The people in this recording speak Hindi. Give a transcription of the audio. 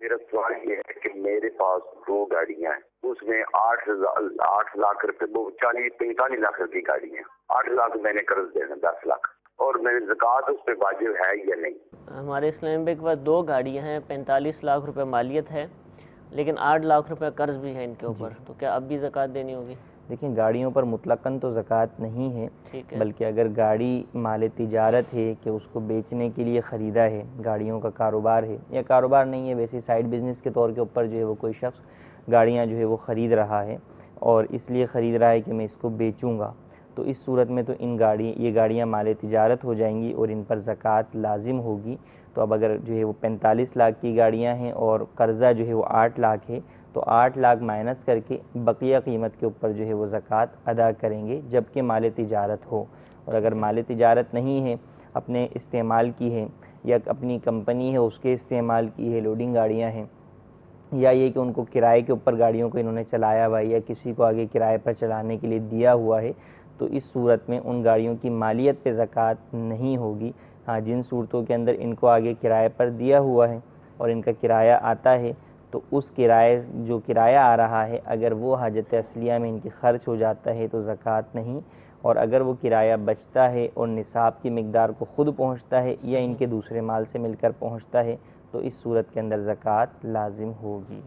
मेरा सवाल ये है कि मेरे पास 2 गाड़ियां हैं, उसमें 8 लाख रुपए, वो 40-45 लाख रुपए की गाड़ी है। 8 लाख मैंने कर्ज देना, 10 लाख, और मेरी ज़कात उस पर वाजिब है या नहीं? हमारे इस्लाम बैंक के पास 2 गाड़ियाँ हैं, 45 लाख रुपए मालियत है, लेकिन 8 लाख रुपए कर्ज भी है इनके ऊपर, तो क्या अब भी ज़कात देनी होगी? देखिए, गाड़ियों पर मुतलकन तो ज़कात नहीं है, ठीक है। बल्कि अगर गाड़ी माल तिजारत है कि उसको बेचने के लिए ख़रीदा है, गाड़ियों का कारोबार है, या कारोबार नहीं है वैसे साइड बिज़नेस के तौर के ऊपर जो है वो कोई शख्स गाड़ियाँ जो है वो ख़रीद रहा है और इसलिए ख़रीद रहा है कि मैं इसको बेचूँगा, तो इस सूरत में तो ये गाड़ियाँ माल तिजारत हो जाएंगी और इन पर ज़कात लाजिम होगी। तो अब अगर जो है वो 45 लाख की गाड़ियाँ हैं और कर्ज़ा जो है वो 8 लाख है, तो 8 लाख माइनस करके बकिया कीमत के ऊपर जो है वो ज़कात अदा करेंगे, जबकि माल तिजारत हो। और अगर माल तिजारत नहीं है, अपने इस्तेमाल की है या अपनी कंपनी है उसके इस्तेमाल की है, लोडिंग गाड़ियाँ हैं, या ये कि उनको किराए के ऊपर गाड़ियों को इन्होंने चलाया हुआ है या किसी को आगे किराए पर चलाने के लिए दिया हुआ है, तो इस सूरत में उन गाड़ियों की मालियत पे ज़कात नहीं होगी। हाँ, जिन सूरतों के अंदर इनको आगे किराए पर दिया हुआ है और इनका किराया आता है, तो उस जो किराया आ रहा है अगर वो हाजत असलिया में इनकी ख़र्च हो जाता है तो ज़कात नहीं, और अगर वो किराया बचता है और निसाब की मिकदार को ख़ुद पहुँचता है या इनके दूसरे माल से मिलकर पहुँचता है, तो इस सूरत के अंदर ज़कात लाजिम होगी।